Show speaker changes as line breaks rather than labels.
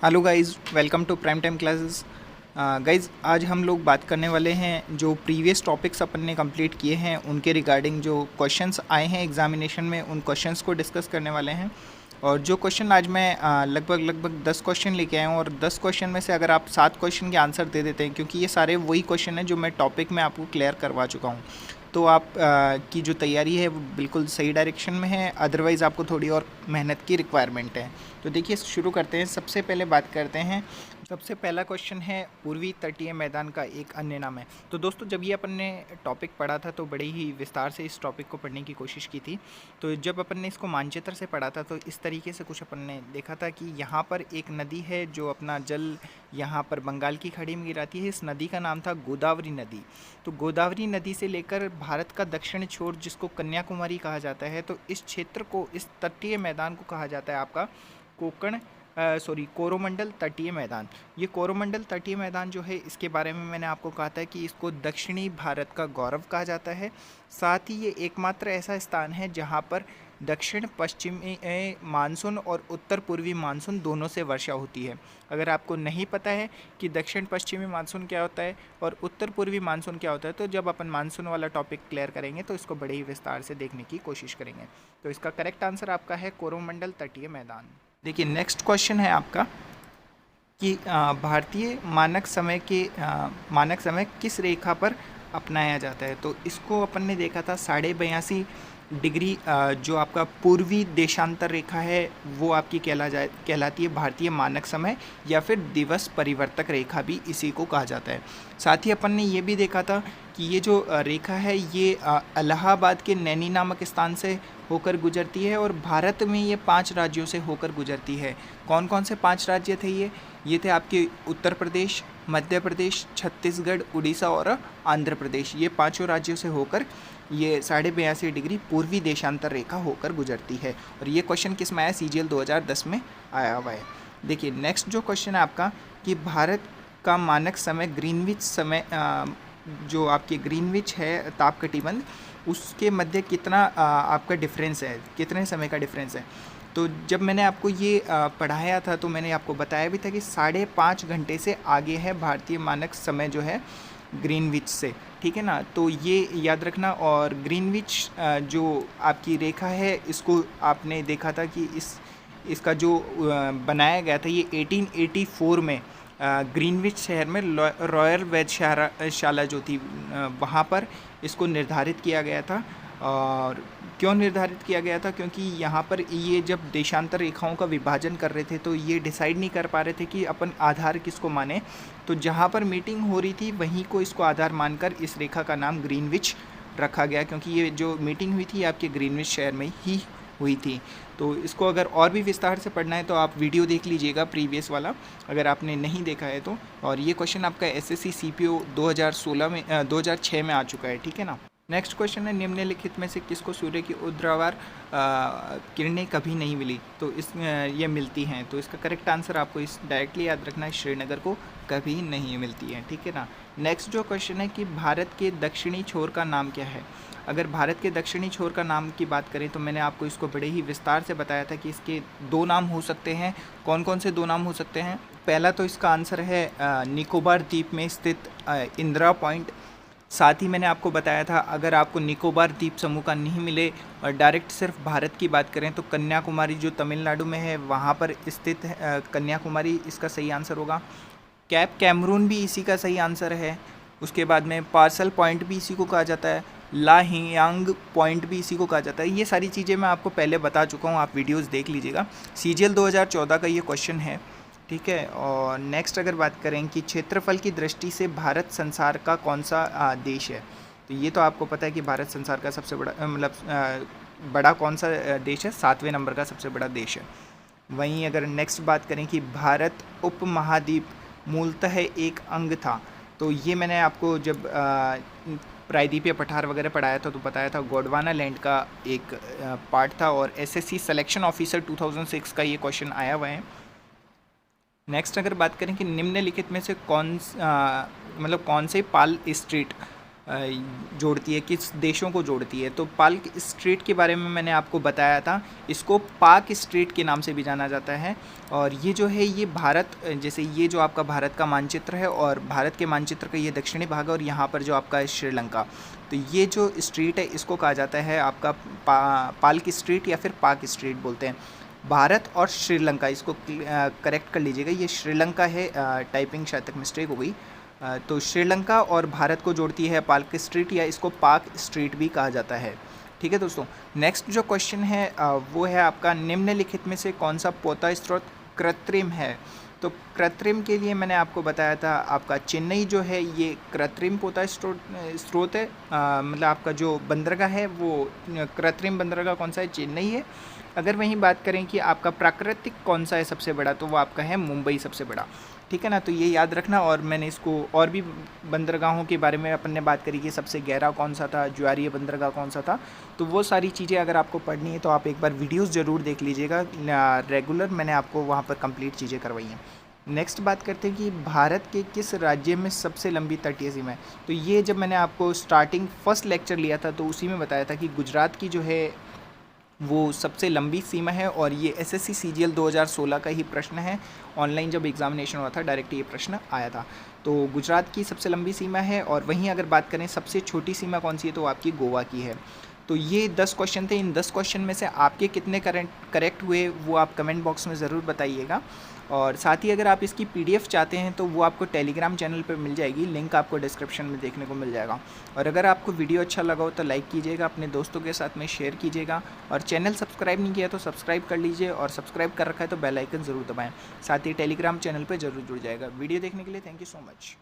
Hello guys, welcome to prime time classes. Guys, आज हम लोग बात करने वाले हैं जो प्रीवियस टॉपिक्स अपन ने कंप्लीट किए हैं उनके रिगार्डिंग जो क्वेश्चंस आए हैं एग्जामिनेशन में, उन क्वेश्चंस को डिस्कस करने वाले हैं। और जो क्वेश्चन आज मैं लगभग 10 क्वेश्चन लेके आया हूँ, और 10 क्वेश्चन में से अगर आप 7 क्वेश्चन के आंसर दे देते हैं, क्योंकि ये सारे वही क्वेश्चन हैं जो मैं टॉपिक में आपको क्लियर करवा चुका हूँ, तो आप की जो तैयारी है वो बिल्कुल सही डायरेक्शन में है। अदरवाइज़ आपको थोड़ी और मेहनत की रिक्वायरमेंट है। तो देखिए, शुरू करते हैं। सबसे पहले बात करते हैं, सबसे पहला क्वेश्चन है पूर्वी तटीय मैदान का एक अन्य नाम है। तो दोस्तों, जब ये अपन ने टॉपिक पढ़ा था तो बड़े ही विस्तार से इस टॉपिक को पढ़ने की कोशिश की थी। तो जब अपन ने इसको मानचित्र से पढ़ा था तो इस तरीके से कुछ अपन ने देखा था कि यहाँ पर एक नदी है जो अपना जल यहाँ पर बंगाल की खाड़ी में गिराती है। इस नदी का नाम था गोदावरी नदी। तो गोदावरी नदी से लेकर भारत का दक्षिण छोर, जिसको कन्याकुमारी कहा जाता है, तो इस क्षेत्र को, इस तटीय मैदान को कहा जाता है आपका कोरोमंडल तटीय मैदान। ये कोरोमंडल तटीय मैदान जो है, इसके बारे में मैंने आपको कहा था कि इसको दक्षिणी भारत का गौरव कहा जाता है। साथ ही ये एकमात्र ऐसा स्थान है जहाँ पर दक्षिण पश्चिमी मानसून और उत्तर पूर्वी मानसून दोनों से वर्षा होती है। अगर आपको नहीं पता है कि दक्षिण पश्चिमी मानसून क्या होता है और उत्तर पूर्वी मानसून क्या होता है, तो जब अपन मानसून वाला टॉपिक क्लियर करेंगे तो इसको बड़े ही विस्तार से देखने की कोशिश करेंगे। तो इसका करेक्ट आंसर आपका है कोरोमंडल तटीय मैदान। देखिए, नेक्स्ट क्वेश्चन है आपका कि भारतीय मानक समय किस रेखा पर अपनाया जाता है। तो इसको अपन ने देखा था 82.5 डिग्री, जो आपका पूर्वी देशांतर रेखा है वो आपकी कहलाती है भारतीय मानक समय, या फिर दिवस परिवर्तक रेखा भी इसी को कहा जाता है। साथ ही अपन ने ये भी देखा था कि ये जो रेखा है ये इलाहाबाद के नैनी नामक स्थान से होकर गुजरती है, और भारत में ये 5 राज्यों से होकर गुजरती है। कौन कौन से 5 राज्य थे ये थे आपके उत्तर प्रदेश, मध्य प्रदेश, छत्तीसगढ़, उड़ीसा और आंध्र प्रदेश। ये 5 राज्यों से होकर ये 82.5 डिग्री पूर्वी देशांतर रेखा होकर गुजरती है। और ये क्वेश्चन किस में आया? CGL 2010 में आया हुआ है। देखिए, नेक्स्ट जो क्वेश्चन है आपका कि भारत का मानक समय ग्रीनविच समय, जो आपके ग्रीनविच है ताप कटिबंध, उसके मध्य कितना आपका डिफरेंस है, कितने समय का डिफरेंस है। तो जब मैंने आपको ये पढ़ाया था तो मैंने आपको बताया भी था कि 5.5 घंटे से आगे है भारतीय मानक समय जो है ग्रीनविच से, ठीक है ना। तो ये याद रखना। और ग्रीनविच जो आपकी रेखा है, इसको आपने देखा था कि इसका जो बनाया गया था ये 1884 में ग्रीनविच शहर में रॉयल वेधशाला जो थी वहाँ पर इसको निर्धारित किया गया था। और क्यों निर्धारित किया गया था? क्योंकि यहाँ पर ये जब देशांतर रेखाओं का विभाजन कर रहे थे तो ये डिसाइड नहीं कर पा रहे थे कि अपन आधार किसको माने। तो जहाँ पर मीटिंग हो रही थी वहीं को इसको आधार मानकर इस रेखा का नाम ग्रीनविच रखा गया, क्योंकि ये जो मीटिंग हुई थी आपके ग्रीनविच शहर में ही हुई थी। तो इसको अगर और भी विस्तार से पढ़ना है तो आप वीडियो देख लीजिएगा प्रीवियस वाला, अगर आपने नहीं देखा है तो। और ये क्वेश्चन आपका SSC CPO 2006 में आ चुका है, ठीक है ना। नेक्स्ट क्वेश्चन है, निम्नलिखित में से किसको सूर्य की ऊर्ध्वाधर किरणें कभी नहीं मिली? तो ये मिलती हैं। तो इसका करेक्ट आंसर आपको इस डायरेक्टली याद रखना है, श्रीनगर को कभी नहीं मिलती है, ठीक है ना। नेक्स्ट जो क्वेश्चन है कि भारत के दक्षिणी छोर का नाम क्या है। अगर भारत के दक्षिणी छोर का नाम की बात करें तो मैंने आपको इसको बड़े ही विस्तार से बताया था कि इसके 2 नाम हो सकते हैं। कौन कौन से 2 नाम हो सकते हैं? पहला तो इसका आंसर है निकोबार द्वीप में स्थित इंदिरा पॉइंट। साथ ही मैंने आपको बताया था अगर आपको निकोबार द्वीप समूह का नहीं मिले और डायरेक्ट सिर्फ भारत की बात करें तो कन्याकुमारी जो तमिलनाडु में है वहाँ पर स्थित है कन्याकुमारी, इसका सही आंसर होगा। कैप कैमरून भी इसी का सही आंसर है। उसके बाद में पार्सल पॉइंट भी इसी को कहा जाता है, ला हियांग पॉइंट भी इसी को कहा जाता है। ये सारी चीज़ें मैं आपको पहले बता चुका हूँ, आप वीडियोज़ देख लीजिएगा। CGL 2014 का ये क्वेश्चन है, ठीक है। और नेक्स्ट अगर बात करें कि क्षेत्रफल की दृष्टि से भारत संसार का कौन सा देश है, तो ये तो आपको पता है कि भारत संसार का सबसे बड़ा बड़ा कौन सा देश है, 7वें नंबर का सबसे बड़ा देश है। वहीं अगर नेक्स्ट बात करें कि भारत उपमहाद्वीप मूलतः एक अंग था, तो ये मैंने आपको जब प्रायद्वीपीय पठार वगैरह पढ़ाया था तो बताया था गोंडवाना लैंड का एक पार्ट था। और SSC सिलेक्शन ऑफिसर 2006 का ये क्वेश्चन आया हुआ है। नेक्स्ट अगर बात करें कि निम्नलिखित में से कौन से पाल स्ट्रीट जोड़ती है, किस देशों को जोड़ती है। तो पार्क स्ट्रीट के बारे में मैंने आपको बताया था, इसको पार्क स्ट्रीट के नाम से भी जाना जाता है। और ये जो है ये भारत, जैसे ये जो आपका भारत का मानचित्र है और भारत के मानचित्र का ये दक्षिणी भाग है और यहाँ पर जो आपका है श्रीलंका, तो ये जो स्ट्रीट है इसको कहा जाता है आपका पार्क स्ट्रीट या फिर पार्क स्ट्रीट बोलते हैं। भारत और श्रीलंका, इसको करेक्ट कर लीजिएगा, ये श्रीलंका है, टाइपिंग शायद तक मिस्टेक हो गई। तो श्रीलंका और भारत को जोड़ती है पार्क स्ट्रीट, या इसको पार्क स्ट्रीट भी कहा जाता है। ठीक है दोस्तों, नेक्स्ट जो क्वेश्चन है वो है आपका, निम्नलिखित में से कौन सा पोता स्रोत कृत्रिम है। तो कृत्रिम के लिए मैंने आपको बताया था, आपका चेन्नई जो है ये कृत्रिम पोता स्रोत है। मतलब आपका जो बंदरगाह है वो कृत्रिम बंदरगाह कौन सा है, चेन्नई है। अगर वहीं बात करें कि आपका प्राकृतिक कौन सा है सबसे बड़ा, तो वो आपका है मुंबई सबसे बड़ा। ठीक है ना, तो ये याद रखना। और मैंने इसको और भी बंदरगाहों के बारे में अपन ने बात करी कि सबसे गहरा कौन सा था, ज्वारीय बंदरगाह कौन सा था। तो वो सारी चीज़ें अगर आपको पढ़नी है तो आप एक बार वीडियोस ज़रूर देख लीजिएगा, रेगुलर मैंने आपको वहाँ पर कंप्लीट चीज़ें करवाई हैं। नेक्स्ट बात करते हैं कि भारत के किस राज्य में सबसे लंबी तटीय सीमा है। तो ये जब मैंने आपको स्टार्टिंग फर्स्ट लेक्चर लिया था तो उसी में बताया था कि गुजरात की जो है वो सबसे लंबी सीमा है। और ये एसएससी सीजीएल 2016 का ही प्रश्न है, ऑनलाइन जब एग्जामिनेशन हुआ था डायरेक्ट ये प्रश्न आया था। तो गुजरात की सबसे लंबी सीमा है। और वहीं अगर बात करें सबसे छोटी सीमा कौन सी है, तो आपकी गोवा की है। तो ये 10 क्वेश्चन थे, इन 10 क्वेश्चन में से आपके कितने करेक्ट हुए वो आप कमेंट बॉक्स में ज़रूर बताइएगा। और साथ ही अगर आप इसकी पीडीएफ चाहते हैं तो वो आपको टेलीग्राम चैनल पर मिल जाएगी, लिंक आपको डिस्क्रिप्शन में देखने को मिल जाएगा। और अगर आपको वीडियो अच्छा लगा हो तो लाइक कीजिएगा, अपने दोस्तों के साथ में शेयर कीजिएगा। और चैनल सब्सक्राइब नहीं किया तो सब्सक्राइब कर लीजिए, और सब्सक्राइब कर रखा है तो बेल आइकन ज़रूर दबाएँ। साथ ही टेलीग्राम चैनल पर ज़रूर जुड़ जाएगा। वीडियो देखने के लिए थैंक यू सो मच।